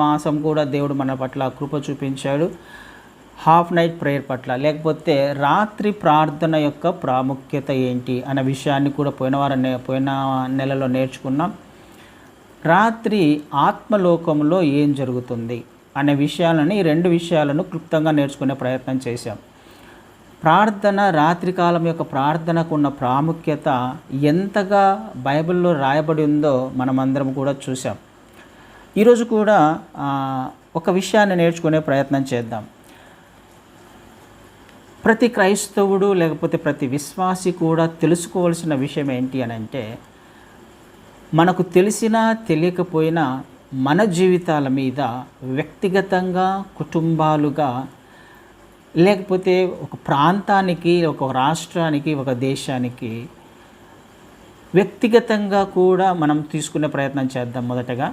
మాసం కూడా దేవుడు మన పట్ల కృప చూపించాడు. హాఫ్ నైట్ ప్రేయర్ పట్ల, లేకపోతే రాత్రి ప్రార్థన యొక్క ప్రాముఖ్యత ఏంటి అనే విషయాన్ని కూడా పోయిన నెలలో నేర్చుకున్నాం. రాత్రి ఆత్మలోకంలో ఏం జరుగుతుంది అనే విషయాలని, ఈ 2 విషయాలను క్లుప్తంగా నేర్చుకునే ప్రయత్నం చేశాం. ప్రార్థన, రాత్రికాలం యొక్క ప్రార్థనకు ఉన్న ప్రాముఖ్యత ఎంతగా బైబిల్లో రాయబడి ఉందో మనమందరం కూడా చూసాం. ఈరోజు కూడా ఒక విషయాన్ని నేర్చుకునే ప్రయత్నం చేద్దాం. ప్రతి క్రైస్తవుడు లేకపోతే ప్రతి విశ్వాసి కూడా తెలుసుకోవాల్సిన విషయం ఏంటి అని అంటే, మనకు తెలిసినా తెలియకపోయినా మన జీవితాల మీద వ్యక్తిగతంగా, కుటుంబాలుగా, లేకపోతే ఒక ప్రాంతానికి, ఒక రాష్ట్రానికి, ఒక దేశానికి వ్యక్తిగతంగా కూడా మనం తీసుకునే ప్రయత్నం చేద్దాం. మొదటగా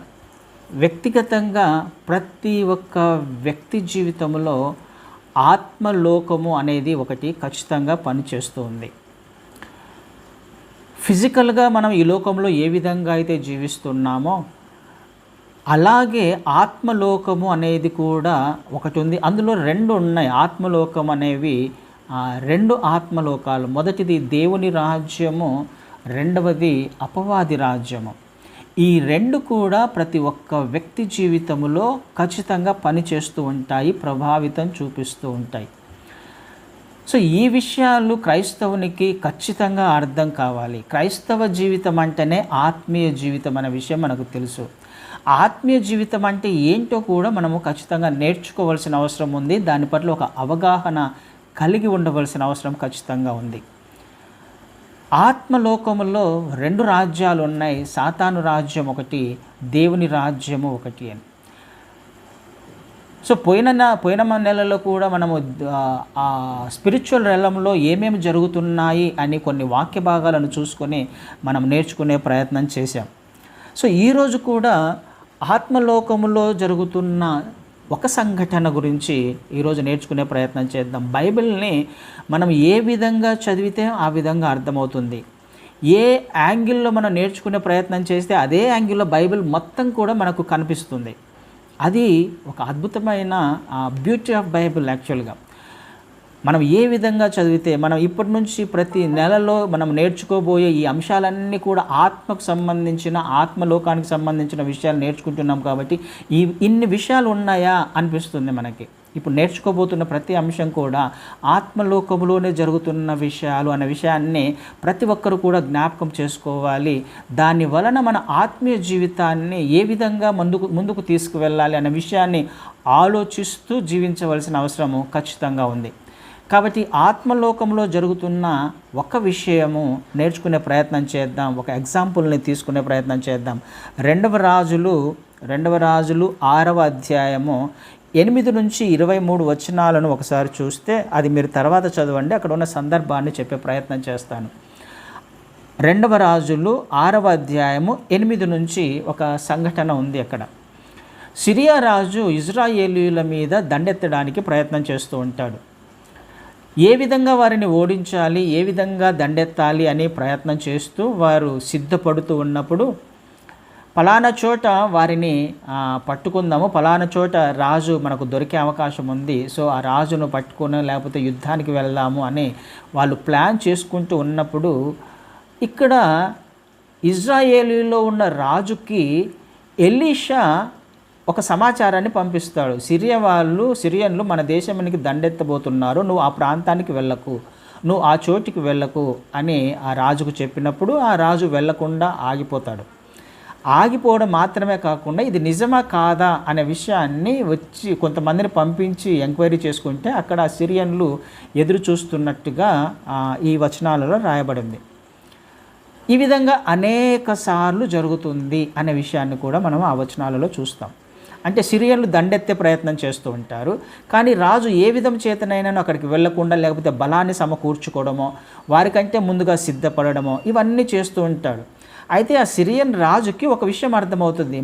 వ్యక్తిగతంగా ప్రతి ఒక్క వ్యక్తి జీవితంలో ఆత్మలోకము అనేది ఒకటి ఖచ్చితంగా పనిచేస్తూ ఉంది. ఫిజికల్గా మనం ఈ లోకంలో ఏ విధంగా అయితే జీవిస్తున్నామో అలాగే ఆత్మలోకము అనేది కూడా ఒకటి ఉంది. అందులో 2 ఉన్నాయి. ఆత్మలోకం అనేవి 2 ఆత్మలోకాలు. మొదటిది దేవుని రాజ్యము, రెండవది అపవాది రాజ్యము. ఈ 2 కూడా ప్రతి ఒక్క వ్యక్తి జీవితంలో ఖచ్చితంగా పనిచేస్తూ ఉంటాయి, ప్రభావితం చూపిస్తూ ఉంటాయి. సో ఈ విషయాలు క్రైస్తవునికి ఖచ్చితంగా అర్థం కావాలి. క్రైస్తవ జీవితం అంటేనే ఆత్మీయ జీవితం అనే విషయం మనకు తెలుసు. ఆత్మీయ జీవితం అంటే ఏంటో కూడా మనము ఖచ్చితంగా నేర్చుకోవాల్సిన అవసరం ఉంది. దాని పట్ల ఒక అవగాహన కలిగి ఉండవలసిన అవసరం ఖచ్చితంగా ఉంది. ఆత్మలోకములో 2 రాజ్యాలు ఉన్నాయి. సాతాను రాజ్యం ఒకటి, దేవుని రాజ్యము ఒకటి అని. సో పోయిన నెలలో కూడా మనము స్పిరిచువల్ రెలంలో ఏమేమి జరుగుతున్నాయి అని కొన్ని వాక్య భాగాలను చూసుకొని మనం నేర్చుకునే ప్రయత్నం చేశాం. సో ఈరోజు కూడా ఆత్మలోకములో జరుగుతున్న ఒక సంఘటన గురించి ఈరోజు నేర్చుకునే ప్రయత్నం చేద్దాం. బైబిల్ని మనం ఏ విధంగా చదివితే ఆ విధంగా అర్థమవుతుంది. ఏ యాంగిల్లో మనం నేర్చుకునే ప్రయత్నం చేస్తే అదే యాంగిల్లో బైబిల్ మొత్తం కూడా మనకు కనిపిస్తుంది. అది ఒక అద్భుతమైన బ్యూటీ ఆఫ్ బైబిల్. యాక్చువల్గా మనం ఏ విధంగా చదివితే, మనం ఇప్పటి నుంచి ప్రతి నెలలో మనం నేర్చుకోబోయే ఈ అంశాలన్నీ కూడా ఆత్మకు సంబంధించిన, ఆత్మలోకానికి సంబంధించిన విషయాలు నేర్చుకుంటున్నాం. కాబట్టి ఇన్ని విషయాలు ఉన్నాయా అనిపిస్తుంది మనకి. ఇప్పుడు నేర్చుకోబోతున్న ప్రతి అంశం కూడా ఆత్మలోకంలోనే జరుగుతున్న విషయాలు అనే విషయాన్ని ప్రతి ఒక్కరు కూడా జ్ఞాపకం చేసుకోవాలి. దాని వలన మన ఆత్మీయ జీవితాన్ని ఏ విధంగా ముందుకు తీసుకువెళ్ళాలి అనే విషయాన్ని ఆలోచిస్తూ జీవించవలసిన అవసరము ఖచ్చితంగా ఉంది. కాబట్టి ఆత్మలోకంలో జరుగుతున్న ఒక విషయము నేర్చుకునే ప్రయత్నం చేద్దాం. ఒక ఎగ్జాంపుల్ని తీసుకునే ప్రయత్నం చేద్దాం. 2వ రాజులు 6వ అధ్యాయము 8 నుంచి 23 వచనాలను ఒకసారి చూస్తే, అది మీరు తర్వాత చదవండి, అక్కడ ఉన్న సందర్భాన్ని చెప్పే ప్రయత్నం చేస్తాను. 2వ రాజులు 6వ అధ్యాయము 8 నుంచి ఒక సంఘటన ఉంది. అక్కడ సిరియా రాజు ఇజ్రాయేలీయుల మీద దండెత్తడానికి ప్రయత్నం చేస్తూ ఉంటాడు. ఏ విధంగా వారిని ఓడించాలి, ఏ విధంగా దండెత్తాలి అని ప్రయత్నం చేస్తూ వారు సిద్ధపడుతూ ఉన్నప్పుడు, పలానా చోట వారిని పట్టుకుందాము, పలానా చోట రాజు మనకు దొరికే అవకాశం ఉంది, సో ఆ రాజును పట్టుకుని లేకపోతే యుద్ధానికి వెళ్దాము అని వాళ్ళు ప్లాన్ చేసుకుంటూ ఉన్నప్పుడు, ఇక్కడ ఇజ్రాయేలీలో ఉన్న రాజుకి ఎలీషా ఒక సమాచారాన్ని పంపిస్తాడు. సిరియన్లు మన దేశానికి దండెత్తబోతున్నారు, నువ్వు ఆ ప్రాంతానికి వెళ్ళకు, నువ్వు ఆ చోటికి వెళ్ళకు అని ఆ రాజుకు చెప్పినప్పుడు ఆ రాజు వెళ్లకుండా ఆగిపోతాడు. ఆగిపోవడం మాత్రమే కాకుండా ఇది నిజమా కాదా అనే విషయాన్ని వచ్చి కొంతమందిని పంపించి ఎంక్వైరీ చేసుకుంటే అక్కడ సిరియన్లు ఎదురు చూస్తున్నట్టుగా ఈ వచనాలలో రాయబడింది. ఈ విధంగా అనేక సార్లు జరుగుతుంది అనే విషయాన్ని కూడా మనం ఆ వచనాలలో చూస్తాం. అంటే సిరియన్లు దండెత్తే ప్రయత్నం చేస్తూ ఉంటారు, కానీ రాజు ఏ విధం చేతనైనా అక్కడికి వెళ్లకుండా, లేకపోతే బలాన్ని సమకూర్చుకోవడమో, వారికంటే ముందుగా సిద్ధపడడమో ఇవన్నీ చేస్తూ ఉంటాడు. అయితే ఆ సిరియన్ రాజుకి ఒక విషయం అర్థమవుతుంది.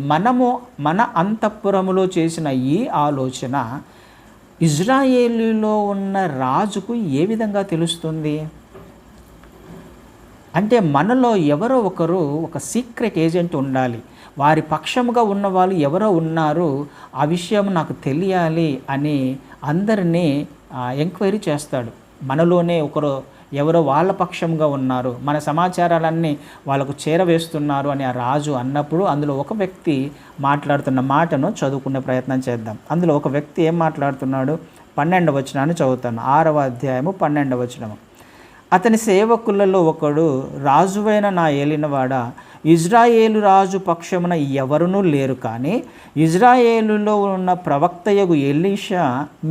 మన అంతఃపురములో చేసిన ఈ ఆలోచన ఇజ్రాయేలీలో ఉన్న రాజుకు ఏ విధంగా తెలుస్తుంది అంటే, మనలో ఎవరో ఒకరు ఒక సీక్రెట్ ఏజెంట్ ఉండాలి, వారి పక్షముగా ఉన్న వాళ్ళు ఎవరో ఉన్నారు, ఆ విషయం నాకు తెలియాలి అని అందరినీ ఎంక్వైరీ చేస్తాడు. మనలోనే ఒకరు ఎవరో వాళ్ళ పక్షంగా ఉన్నారు, మన సమాచారాలన్నీ వాళ్ళకు చేరవేస్తున్నారు అని ఆ రాజు అన్నప్పుడు అందులో ఒక వ్యక్తి మాట్లాడుతున్న మాటను చదువుకునే ప్రయత్నం చేద్దాం. అందులో ఒక వ్యక్తి ఏం మాట్లాడుతున్నాడు? 12వ వచనాన్ని చదువుతాను. 6వ అధ్యాయము 12వ వచనము. అతని సేవకులలో ఒకడు, రాజువైన నా ఏలినవాడా, ఇజ్రాయేలు రాజు పక్షమున ఎవరునూ లేరు, కానీ ఇజ్రాయేలులో ఉన్న ప్రవక్తయగు ఎలీషా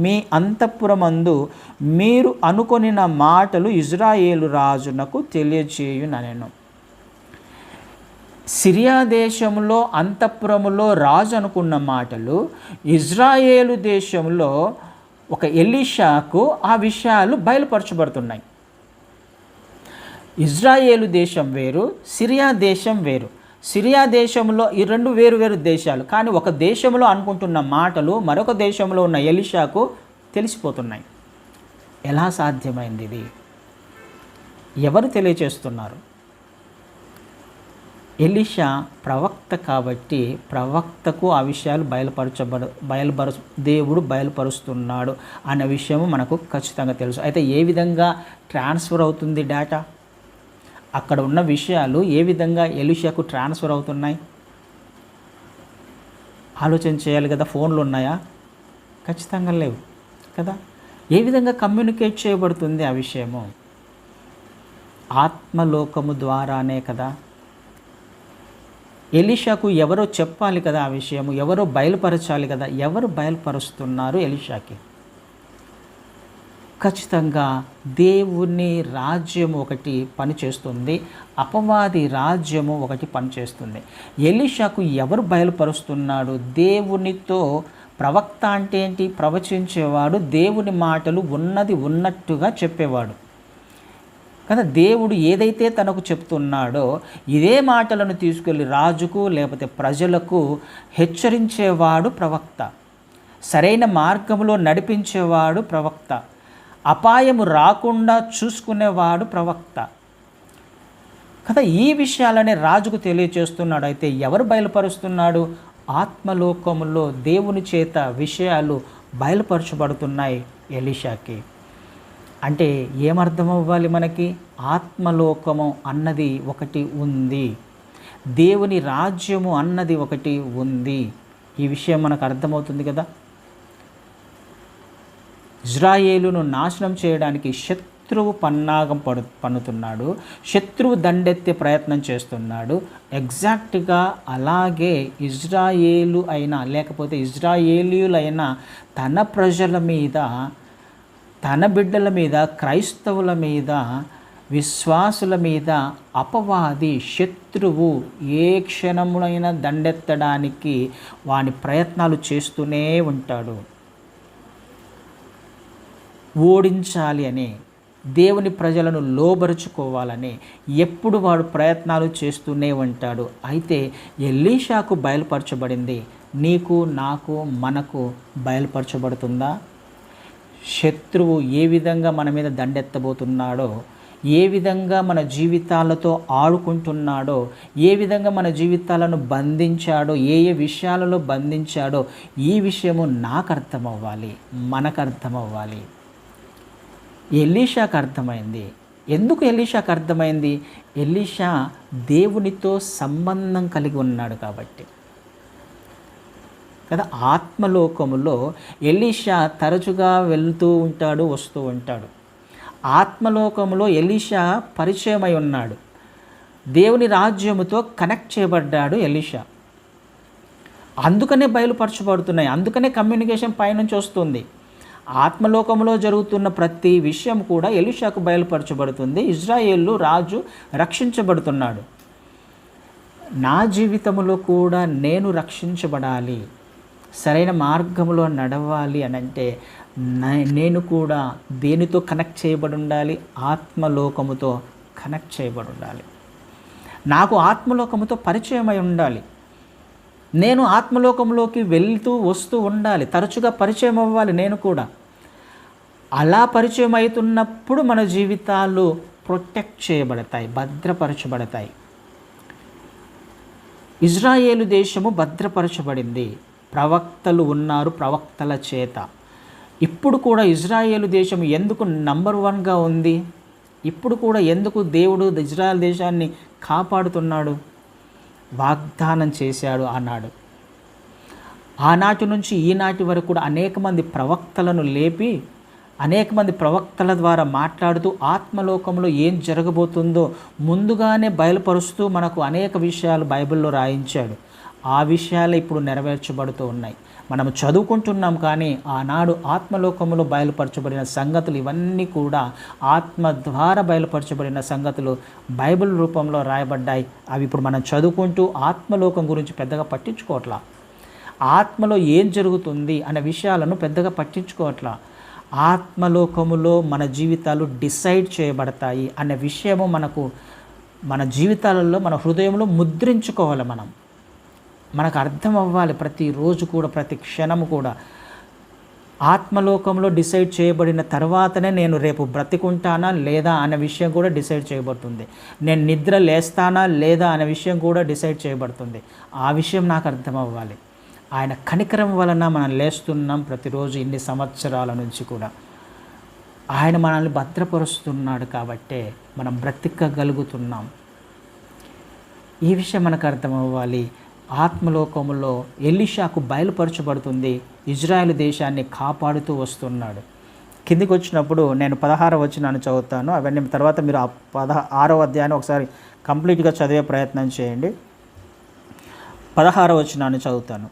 మీ అంతఃపురమందు మీరు అనుకొనిన మాటలు ఇజ్రాయేలు రాజునకు తెలియజేయుననెను. సిరియా దేశంలో అంతఃపురములో రాజు అనుకున్న మాటలు ఇజ్రాయేలు దేశంలో ఒక ఎలీషాకు ఆ విషయాలు బయలుపరచబడుతున్నాయి. ఇజ్రాయేలు దేశం వేరు, సిరియా దేశం వేరు. సిరియా దేశంలో ఈ రెండు వేరు వేరు దేశాలు, కానీ ఒక దేశంలో అనుకుంటున్న మాటలు మరొక దేశంలో ఉన్న ఎలీషాకు తెలిసిపోతున్నాయి. ఎలా సాధ్యమైంది ఇది? ఎవరు తెలియచేస్తున్నారు? ఎలీషా ప్రవక్త కాబట్టి ప్రవక్తకు ఆ విషయాలు దేవుడు బయలుపరుస్తున్నాడు అనే విషయము మనకు ఖచ్చితంగా తెలుసు. అయితే ఏ విధంగా ట్రాన్స్ఫర్ అవుతుంది డేటా? అక్కడ ఉన్న విషయాలు ఏ విధంగా ఎలీషాకు ట్రాన్స్ఫర్ అవుతున్నాయి? ఆలోచన చేయాలి కదా. ఫోన్లు ఉన్నాయా? ఖచ్చితంగా లేవు కదా. ఏ విధంగా కమ్యూనికేట్ చేయబడుతుంది ఆ విషయము? ఆత్మలోకము ద్వారానే కదా. ఎలీషాకు ఎవరో చెప్పాలి కదా ఆ విషయము, ఎవరో బయలుపరచాలి కదా. ఎవరు బయలుపరుస్తున్నారు ఎలీషాకి? ఖచ్చితంగా దేవుని రాజ్యము ఒకటి పనిచేస్తుంది, అపవాది రాజ్యము ఒకటి పనిచేస్తుంది. ఎలీషాకు ఎవరు బయలుపరుస్తున్నాడు? దేవునితో. ప్రవక్త అంటే ఏంటి? ప్రవచించేవాడు, దేవుని మాటలు ఉన్నది ఉన్నట్టుగా చెప్పేవాడు కదా. దేవుడు ఏదైతే తనకు చెప్తున్నాడో ఇదే మాటలను తీసుకెళ్ళి రాజుకు లేకపోతే ప్రజలకు హెచ్చరించేవాడు ప్రవక్త. సరైన మార్గంలో నడిపించేవాడు ప్రవక్త. అపాయము రాకుండా చూసుకునేవాడు ప్రవక్త కదా. ఈ విషయాలనే రాజుకు తెలియచేస్తున్నాడు. అయితే ఎవరు బయలుపరుస్తున్నాడు? ఆత్మలోకములో దేవుని చేత విషయాలు బయలుపరచబడుతున్నాయి ఎలీషాకి. అంటే ఏమర్థం అవ్వాలి మనకి? ఆత్మలోకము అన్నది ఒకటి ఉంది, దేవుని రాజ్యము అన్నది ఒకటి ఉంది. ఈ విషయం మనకు అర్థమవుతుంది కదా. ఇజ్రాయేలును నాశనం చేయడానికి శత్రువు పన్నాగం పన్నుతున్నాడు, శత్రువు దండెత్తే ప్రయత్నం చేస్తున్నాడు. ఎగ్జాక్ట్గా అలాగే ఇజ్రాయేలు అయినా లేకపోతే ఇజ్రాయేలీయులైనా తన ప్రజల మీద, తన బిడ్డల మీద, క్రైస్తవుల మీద, విశ్వాసుల మీద అపవాది శత్రువు ఏ క్షణమునైనా దండెత్తడానికి వాని ప్రయత్నాలు చేస్తూనే ఉంటాడు. ఓడించాలి అని, దేవుని ప్రజలను లోబరుచుకోవాలని ఎప్పుడు వాడు ప్రయత్నాలు చేస్తూనే ఉంటాడు. అయితే ఎలీషాకు బయలుపరచబడింది, నీకు నాకు మనకు బయలుపరచబడుతుందా? శత్రువు ఏ విధంగా మన మీద దండెత్తబోతున్నాడో, ఏ విధంగా మన జీవితాలతో ఆడుకుంటున్నాడో, ఏ విధంగా మన జీవితాలను బంధించాడో, ఏ ఏ విషయాలలో బంధించాడో ఈ విషయము నాకు అర్థమవ్వాలి, మనకు అర్థమవ్వాలి. ఎలీషాకు అర్థమైంది. ఎందుకు ఎలీషాకు అర్థమైంది? ఎలీషా దేవునితో సంబంధం కలిగి ఉన్నాడు కాబట్టి కదా. ఆత్మలోకములో ఎలీషా తరచుగా వెళ్తూ ఉంటాడు, వస్తూ ఉంటాడు. ఆత్మలోకములో ఎలీషా పరిచయమై ఉన్నాడు, దేవుని రాజ్యముతో కనెక్ట్ చేయబడ్డాడు ఎలీషా. అందుకనే బయలుపరచబడుతున్నాయి, అందుకనే కమ్యూనికేషన్ పైనుంచి వస్తుంది. ఆత్మలోకంలో జరుగుతున్న ప్రతి విషయం కూడా ఎలీషాకు బయలుపరచబడుతుంది. ఇజ్రాయేలు రాజు రక్షించబడుతున్నాడు. నా జీవితంలో కూడా నేను రక్షించబడాలి, సరైన మార్గంలో నడవాలి అని అంటే నేను కూడా దేనితో కనెక్ట్ చేయబడి ఉండాలి? ఆత్మలోకముతో కనెక్ట్ చేయబడి ఉండాలి. నాకు ఆత్మలోకముతో పరిచయం అయి ఉండాలి. నేను ఆత్మలోకంలోకి వెళ్తూ వస్తూ ఉండాలి, తరచుగా పరిచయం అవ్వాలి నేను కూడా. అలా పరిచయం అవుతున్నప్పుడు మన జీవితాలు ప్రొటెక్ట్ చేయబడతాయి, భద్రపరచబడతాయి. ఇజ్రాయేలు దేశము భద్రపరచబడింది, ప్రవక్తలు ఉన్నారు, ప్రవక్తల చేత. ఇప్పుడు కూడా ఇజ్రాయేలు దేశం ఎందుకు నంబర్ 1గా ఉంది? ఇప్పుడు కూడా ఎందుకు దేవుడు ఇజ్రాయెల్ దేశాన్ని కాపాడుతున్నాడు? వాగ్దానం చేశాడు ఆనాడు. ఆనాటి నుంచి ఈనాటి వరకు కూడా అనేక మంది ప్రవక్తలను లేపి, అనేక మంది ప్రవక్తల ద్వారా మాట్లాడుతూ ఆత్మలోకంలో ఏం జరగబోతుందో ముందుగానే బయలుపరుస్తూ మనకు అనేక విషయాలు బైబిల్లో రాయించాడు. ఆ విషయాలు ఇప్పుడు నెరవేర్చబడుతూ ఉన్నాయి. మనం చదువుకుంటున్నాం, కానీ ఆనాడు ఆత్మలోకంలో బయలుపరచబడిన సంగతులు ఇవన్నీ కూడా ఆత్మ ద్వారా బయలుపరచబడిన సంగతులు బైబిల్ రూపంలో రాయబడ్డాయి. అవి ఇప్పుడు మనం చదువుకుంటూ ఆత్మలోకం గురించి పెద్దగా పట్టించుకోవట్లా, ఆత్మలో ఏం జరుగుతుంది అనే విషయాలను పెద్దగా పట్టించుకోవట్లా. ఆత్మలోకములో మన జీవితాలు డిసైడ్ చేయబడతాయి అనే విషయము మనకు మన జీవితాలలో, మన హృదయంలో ముద్రించుకోవాలి. మనకు అర్థం అవ్వాలి. ప్రతిరోజు కూడా, ప్రతి క్షణము కూడా ఆత్మలోకంలో డిసైడ్ చేయబడిన తర్వాతనే నేను రేపు బ్రతికుంటానా లేదా అనే విషయం కూడా డిసైడ్ చేయబడుతుంది. నేను నిద్ర లేస్తానా లేదా అనే విషయం కూడా డిసైడ్ చేయబడుతుంది. ఆ విషయం నాకు అర్థం అవ్వాలి. ఆయన కనికరం వలన మనం లేస్తున్నాం ప్రతిరోజు ఇన్ని సంవత్సరాల నుంచి కూడా. ఆయన మనల్ని భద్రపరుస్తున్నాడు కాబట్టే మనం బ్రతికగలుగుతున్నాం. ఈ విషయం మనకు అర్థం అవ్వాలి. ఆత్మలోకములో ఎలీషాకు బయలుపరచబడుతుంది, ఇజ్రాయెల్ దేశాన్ని కాపాడుతూ వస్తున్నాడు. కిందికి వచ్చినప్పుడు నేను 16వ వచనాన్ని చదువుతాను. అవన్నీ తర్వాత మీరు ఆ 16వ అధ్యాయాన్ని ఒకసారి కంప్లీట్గా చదివే ప్రయత్నం చేయండి. 16వ వచనాన్ని చదువుతాను.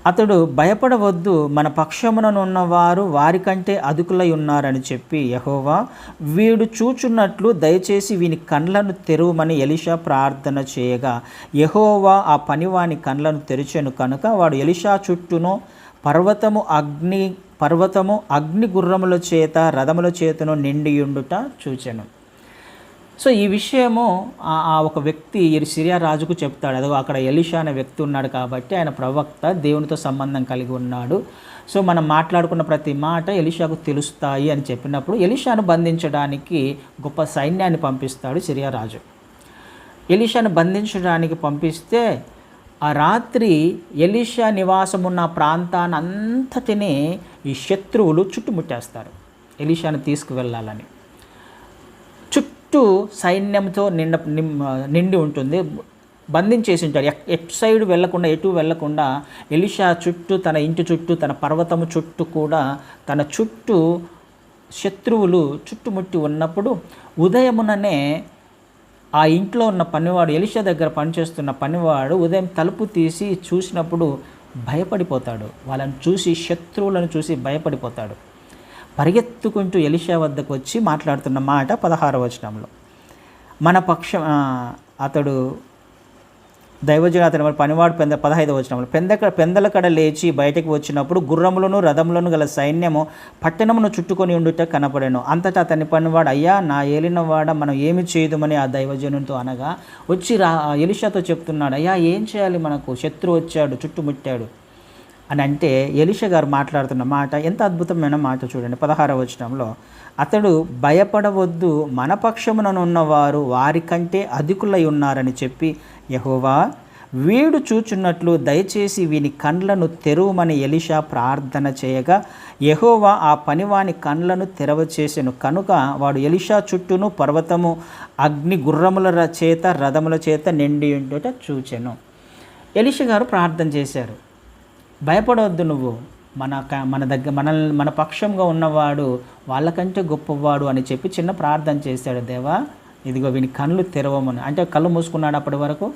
అతడు, భయపడవద్దు, మన పక్షముననున్నవారు వారికంటే అధికులై ఉన్నారని చెప్పి, యెహోవా వీడు చూచున్నట్లు దయచేసి వీని కండ్లను తెరువమని ఎలీషా ప్రార్థన చేయగా, యెహోవా ఆ పనివాని కండ్లను తెరిచెను కనుక వాడు ఎలీషా చుట్టూను పర్వతము అగ్ని గుర్రముల చేత రథముల చేతను నిండియుండుట చూచెను. సో ఈ విషయము ఆ ఒక వ్యక్తి సిరియా రాజుకు చెప్తాడు. అదో అక్కడ ఎలీషా అనే వ్యక్తి ఉన్నాడు కాబట్టి ఆయన ప్రవక్త, దేవునితో సంబంధం కలిగి ఉన్నాడు. సో మనం మాట్లాడుకున్న ప్రతి మాట ఎలీషాకు తెలుస్తాయి అని చెప్పినప్పుడు ఎలీషాను బంధించడానికి గొప్ప సైన్యాన్ని పంపిస్తాడు సిరియా రాజు. ఎలీషాను బంధించడానికి పంపిస్తే ఆ రాత్రి ఎలీషా నివాసం ఉన్న ప్రాంతాన్ని అంతటినీ ఈ శత్రువులు చుట్టుముట్టేస్తారు ఎలీషాను తీసుకువెళ్ళాలని. చుట్టూ సైన్యంతో నిండి ఉంటుంది, బంధించేసి ఉంటాడు. ఎటు సైడ్ వెళ్లకుండా, ఎటు వెళ్లకుండా ఎలీషా చుట్టూ, తన ఇంటి చుట్టూ, తన పర్వతము చుట్టూ కూడా తన చుట్టూ శత్రువులు చుట్టుముట్టి ఉన్నప్పుడు ఉదయముననే ఆ ఇంట్లో ఉన్న పనివాడు, ఎలీషా దగ్గర పనిచేస్తున్న పనివాడు ఉదయం తలుపు తీసి చూసినప్పుడు భయపడిపోతాడు. వాళ్ళని చూసి, శత్రువులను చూసి భయపడిపోతాడు. పరిగెత్తుకుంటూ ఎలీషా వద్దకు వచ్చి మాట్లాడుతున్న మాట 16వ వచనంలో, మన పక్షం అతడు దైవజన అతని పనివాడు 15వ వచనంలో, పెందల కడ లేచి బయటకు వచ్చినప్పుడు గుర్రములను రథములను గల సైన్యము పట్టణమును చుట్టుకొని ఉండుట కనపడెను. అంతటా అతని పనివాడు, అయ్యా నా ఏలినవాడ, మనం ఏమి చేయదుమని ఆ దైవజనునితో అనగా, వచ్చి ఎలీషాతో చెప్తున్నాడు, అయ్యా ఏం చేయాలి, మనకు శత్రువు వచ్చాడు, చుట్టుముట్టాడు అని అంటే ఎలీషా గారు మాట్లాడుతున్న మాట ఎంత అద్భుతమైన మాట చూడండి. 16వ వచనంలో, అతడు, భయపడవద్దు, మన పక్షముననున్నవారు వారికంటే అధికులై ఉన్నారని చెప్పి, యెహోవా వీడు చూచున్నట్లు దయచేసి వీని కండ్లను తెరువమని ఎలీషా ప్రార్థన చేయగా, యెహోవా ఆ పనివాని కండ్లను తెరవచేసెను కనుక వాడు ఎలీషా చుట్టూను పర్వతము అగ్ని గుర్రముల చేత రథముల చేత నిండి ఉండుట చూచెను. ఎలీషా గారు ప్రార్థన చేశారు, భయపడవద్దు, నువ్వు మన పక్షంగా ఉన్నవాడు వాళ్ళకంటే గొప్పవాడు అని చెప్పి చిన్న ప్రార్థన చేశాడు. దేవా ఇదిగో వీని కళ్ళు తెరవమని. అంటే కళ్ళు మూసుకున్నాడు అప్పటి వరకు?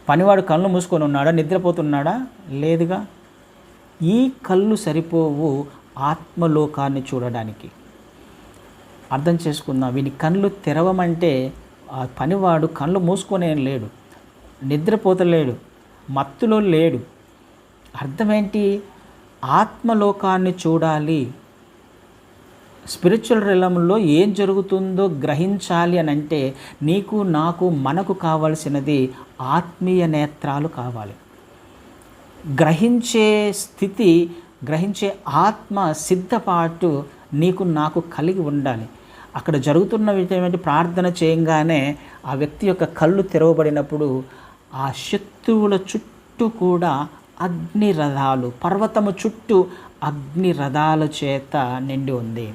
పనివాడు కళ్ళు మూసుకొని ఉన్నాడా? నిద్రపోతున్నాడా? లేదుగా. ఈ కళ్ళు సరిపోవు ఆత్మలోకాన్ని చూడడానికి. అర్థం చేసుకుందాం. వీని కళ్ళు తెరవమంటే ఆ పనివాడు కళ్ళు మూసుకొనే లేడు, నిద్రపోతలేడు, మత్తులో లేడు. అర్థమేంటి? ఆత్మలోకాన్ని చూడాలి, స్పిరిచువల్ రిలంలో ఏం జరుగుతుందో గ్రహించాలి అని అంటే నీకు, నాకు, మనకు కావాల్సినది ఆత్మీయ నేత్రాలు కావాలి. గ్రహించే స్థితి, గ్రహించే ఆత్మ సిద్ధపాటు నీకు, నాకు కలిగి ఉండాలి. అక్కడ జరుగుతున్న విధమైన ప్రార్థన చేయంగానే ఆ వ్యక్తి యొక్క కళ్ళు తెరవబడినప్పుడు ఆ శత్రువుల చుట్టూ కూడా అగ్ని రథాలు, పర్వతము చుట్టూ అగ్ని రథాల చేత నిండి ఉంది.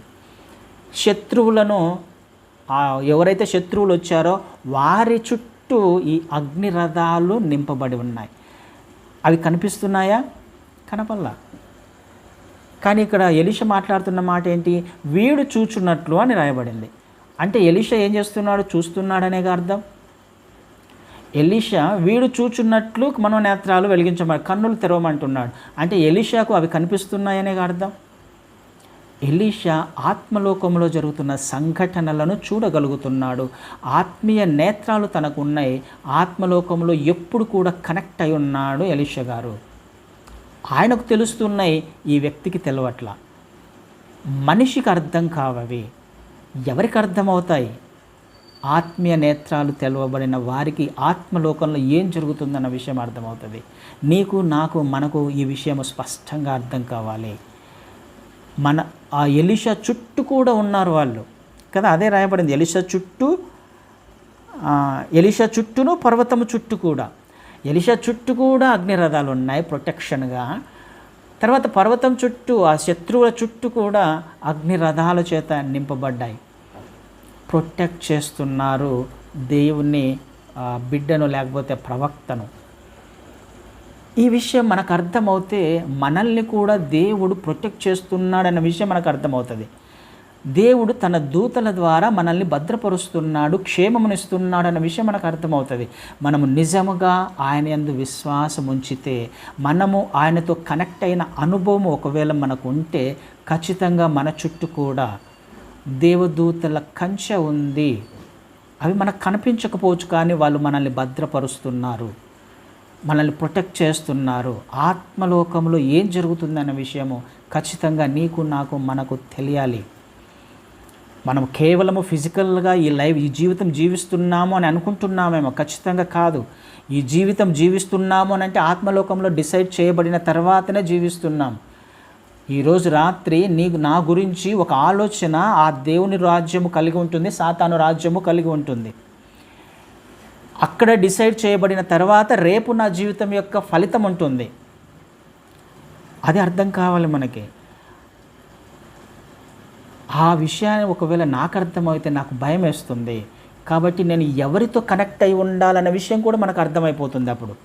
శత్రువులను ఎవరైతే శత్రువులు వచ్చారో వారి చుట్టూ ఈ అగ్ని రథాలు నింపబడి ఉన్నాయి. అవి కనిపిస్తున్నాయా? కనపల్లా. కానీ ఇక్కడ ఎలీషా మాట్లాడుతున్న మాట ఏంటి? వీడు చూచున్నట్లు అని రాయబడింది. అంటే ఎలీషా ఏం చేస్తున్నాడు? చూస్తున్నాడనేగా అర్థం. ఎలీషా వీడు చూచున్నట్లు మనోనేత్రాలు వెలిగించమని, కన్నులు తెరవమంటున్నాడు. అంటే ఎలీషాకు అవి కనిపిస్తున్నాయనేగా అర్థం. ఎలీషా ఆత్మలోకంలో జరుగుతున్న సంఘటనలను చూడగలుగుతున్నాడు. ఆత్మీయ నేత్రాలు తనకు ఉన్నాయి. ఆత్మలోకంలో ఎప్పుడు కూడా కనెక్ట్ అయి ఉన్నాడు ఎలీషా గారు. ఆయనకు తెలుస్తున్నాయి, ఈ వ్యక్తికి తెలవట్ల. మనిషికి అర్థం కావవి. ఎవరికి అర్థమవుతాయి? ఆత్మీయ నేత్రాలు తెలవబడిన వారికి ఆత్మలోకంలో ఏం జరుగుతుందన్న విషయం అర్థమవుతుంది. నీకు, నాకు, మనకు ఈ విషయం స్పష్టంగా అర్థం కావాలి. ఆ ఎలీషా చుట్టూ కూడా ఉన్నారు వాళ్ళు కదా, అదే రాయబడింది. ఎలీషా చుట్టూను పర్వతము చుట్టూ కూడా. ఎలీషా చుట్టూ కూడా అగ్నిరథాలు ఉన్నాయి ప్రొటెక్షన్గా. తర్వాత పర్వతం చుట్టూ, ఆ శత్రువుల చుట్టూ కూడా అగ్నిరథాల చేత నింపబడ్డాయి. ప్రొటెక్ట్ చేస్తున్నారు దేవుని బిడ్డను, లేకపోతే ప్రవక్తను. ఈ విషయం మనకు అర్థమవుతే మనల్ని కూడా దేవుడు ప్రొటెక్ట్ చేస్తున్నాడన్న విషయం మనకు అర్థమవుతుంది. దేవుడు తన దూతల ద్వారా మనల్ని భద్రపరుస్తున్నాడు, క్షేమమునిస్తున్నాడు అన్న విషయం మనకు అర్థమవుతుంది. మనము నిజముగా ఆయన యందు విశ్వాసం ఉంచితే, మనము ఆయనతో కనెక్ట్ అయిన అనుభవం ఒకవేళ మనకు ఉంటే, ఖచ్చితంగా మన చుట్టూ కూడా దేవదూతల కంచె ఉంది. అవి మనకు కనిపించకపోవచ్చు, కానీ వాళ్ళు మనల్ని భద్రపరుస్తున్నారు, మనల్ని ప్రొటెక్ట్ చేస్తున్నారు. ఆత్మలోకంలో ఏం జరుగుతుందన్న విషయము ఖచ్చితంగా నీకు, నాకు, మనకు తెలియాలి. మనం కేవలము ఫిజికల్గా ఈ జీవితం జీవిస్తున్నాము అని అనుకుంటున్నామేమో, ఖచ్చితంగా కాదు. ఈ జీవితం జీవిస్తున్నాము అని అంటే ఆత్మలోకంలో డిసైడ్ చేయబడిన తర్వాతనే జీవిస్తున్నాం. ఈరోజు రాత్రి నా గురించి ఒక ఆలోచన ఆ దేవుని రాజ్యము కలిగి ఉంటుంది, సాతాను రాజ్యము కలిగి ఉంటుంది. అక్కడ డిసైడ్ చేయబడిన తర్వాత రేపు నా జీవితం యొక్క ఫలితం ఉంటుంది. అది అర్థం కావాలి మనకి. ఆ విషయాన్ని ఒకవేళ నాకు అర్థమైతే నాకు భయం వేస్తుంది. కాబట్టి నేను ఎవరితో కనెక్ట్ అయి ఉండాలన్న విషయం కూడా మనకు అర్థమైపోతుంది అప్పుడు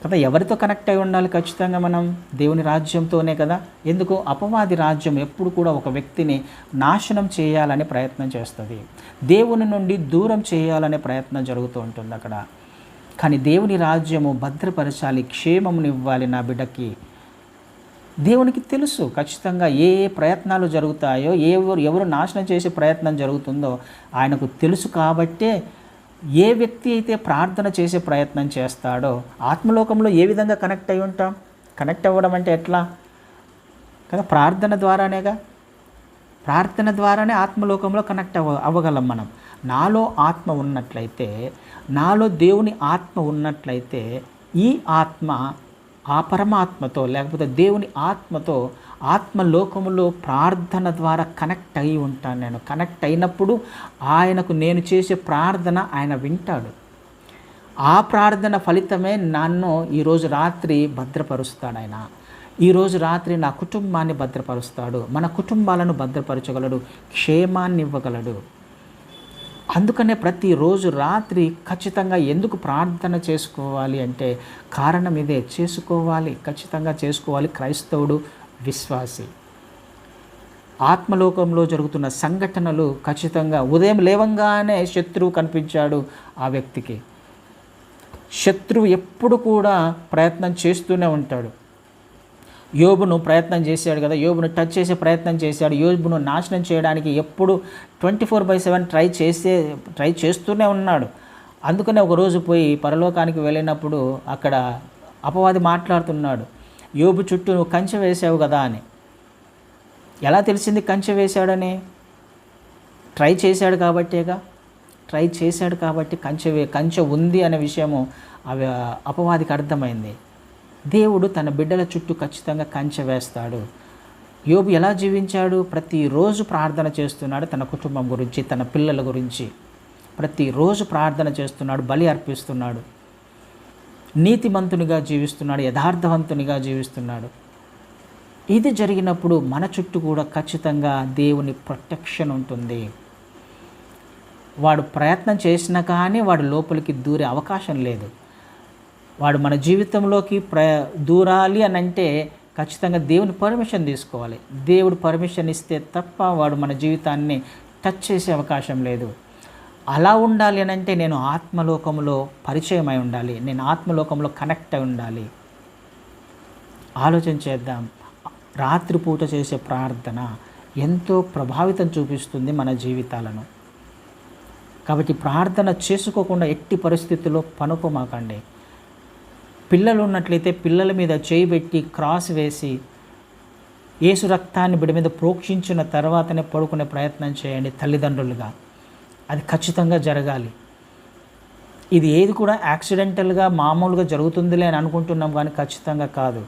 కదా. ఎవరితో కనెక్ట్ అయి ఉండాలి? ఖచ్చితంగా మనం దేవుని రాజ్యంతోనే కదా. ఎందుకు? అపవాది రాజ్యం ఎప్పుడు కూడా ఒక వ్యక్తిని నాశనం చేయాలనే ప్రయత్నం చేస్తుంది, దేవుని నుండి దూరం చేయాలనే ప్రయత్నం జరుగుతూ ఉంటుంది అక్కడ. కానీ దేవుని రాజ్యము భద్రపరచాలి, క్షేమమునివ్వాలి నా బిడ్డకి. దేవునికి తెలుసు ఖచ్చితంగా ఏ ప్రయత్నాలు జరుగుతాయో, ఎవరు నాశనం చేసే ప్రయత్నం జరుగుతుందో ఆయనకు తెలుసు. కాబట్టే ఏ వ్యక్తి అయితే ప్రార్థన చేసే ప్రయత్నం చేస్తాడో, ఆత్మలోకంలో ఏ విధంగా కనెక్ట్ అయి ఉంటాం? కనెక్ట్ అవ్వడం అంటే ఎట్లా కదా? ప్రార్థన ద్వారానేగా. ప్రార్థన ద్వారానే ఆత్మలోకంలో కనెక్ట్ అవ్వగలం మనం. నాలో ఆత్మ ఉన్నట్లయితే, నాలో దేవుని ఆత్మ ఉన్నట్లయితే, ఈ ఆత్మ ఆ పరమాత్మతో, లేకపోతే దేవుని ఆత్మతో ఆత్మలోకములో ప్రార్థన ద్వారా కనెక్ట్ అయి ఉంటాను నేను. కనెక్ట్ అయినప్పుడు ఆయనకు నేను చేసే ప్రార్థన ఆయన వింటాడు. ఆ ప్రార్థన ఫలితమే నన్ను ఈరోజు రాత్రి భద్రపరుస్తాడు ఆయన. ఈరోజు రాత్రి నా కుటుంబాన్ని భద్రపరుస్తాడు, మన కుటుంబాలను భద్రపరచగలడు, క్షేమాన్ని ఇవ్వగలడు. అందుకనే ప్రతిరోజు రాత్రి ఖచ్చితంగా ఎందుకు ప్రార్థన చేసుకోవాలి అంటే కారణం ఇదే. చేసుకోవాలి, ఖచ్చితంగా చేసుకోవాలి. క్రైస్తవుడు, విశ్వాసి. ఆత్మలోకంలో జరుగుతున్న సంఘటనలు ఖచ్చితంగా, ఉదయం లేవంగానే శత్రువు కనిపించాడు ఆ వ్యక్తికి. శత్రువు ఎప్పుడు కూడా ప్రయత్నం చేస్తూనే ఉంటాడు. యోబును ప్రయత్నం చేశాడు కదా, యోబును టచ్ చేసే ప్రయత్నం చేశాడు. యోబును నాశనం చేయడానికి ఎప్పుడు 24/7 ట్రై చేస్తూనే ఉన్నాడు. అందుకనే ఒకరోజు పోయి పరలోకానికి వెళ్ళినప్పుడు అక్కడ అపవాది మాట్లాడుతున్నాడు, యోబు చుట్టూ నువ్వు కంచె వేసావు కదా అని. ఎలా తెలిసింది కంచె వేశాడని? ట్రై చేశాడు కాబట్టేగా. ట్రై చేశాడు కాబట్టి కంచె ఉంది అనే విషయము అపవాదికి అర్థమైంది. దేవుడు తన బిడ్డల చుట్టూ ఖచ్చితంగా కంచె వేస్తాడు. యోబు ఎలా జీవించాడు? ప్రతిరోజు ప్రార్థన చేస్తున్నాడు, తన కుటుంబం గురించి, తన పిల్లల గురించి ప్రతిరోజు ప్రార్థన చేస్తున్నాడు, బలి అర్పిస్తున్నాడు. నీతిమంతునిగా జీవిస్తున్నాడు, యథార్థవంతునిగా జీవిస్తున్నాడు. ఇది జరిగినప్పుడు మన చుట్టూ కూడా ఖచ్చితంగా దేవుని ప్రొటెక్షన్ ఉంటుంది. వాడు ప్రయత్నం చేసినా కానీ వాడు లోపలికి దూరే అవకాశం లేదు. వాడు మన జీవితంలోకి దూరాలి అని అంటే ఖచ్చితంగా దేవుని పర్మిషన్ తీసుకోవాలి. దేవుడు పర్మిషన్ ఇస్తే తప్ప వాడు మన జీవితాన్ని టచ్ చేసే అవకాశం లేదు. అలా ఉండాలి అని అంటే నేను ఆత్మలోకంలో పరిచయం అయి ఉండాలి, నేను ఆత్మలోకంలో కనెక్ట్ అయి ఉండాలి. ఆలోచన చేద్దాం. రాత్రిపూట చేసే ప్రార్థన ఎంతో ప్రభావితం చూపిస్తుంది మన జీవితాలను. కాబట్టి ప్రార్థన చేసుకోకుండా ఎట్టి పరిస్థితుల్లో పనుకోమాకండి. పిల్లలు ఉన్నట్లయితే పిల్లల మీద చేయి పెట్టి క్రాస్ వేసి యేసు రక్తాన్ని బిడ్డ మీద ప్రోక్షించిన తర్వాతనే పడుకునే ప్రయత్నం చేయండి తల్లిదండ్రులుగా. అది ఖచ్చితంగా జరగాలి. ఇది ఏది కూడా యాక్సిడెంటల్గా మామూలుగా జరుగుతుందిలే అని అనుకుంటున్నాం, కానీ ఖచ్చితంగా కాదు.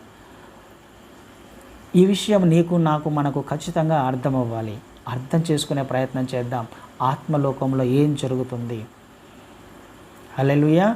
ఈ విషయం నీకు నాకు మనకు ఖచ్చితంగా అర్థం అవ్వాలి. అర్థం చేసుకునే ప్రయత్నం చేద్దాం ఆత్మలోకంలో ఏం జరుగుతుంది. హల్లెలూయా.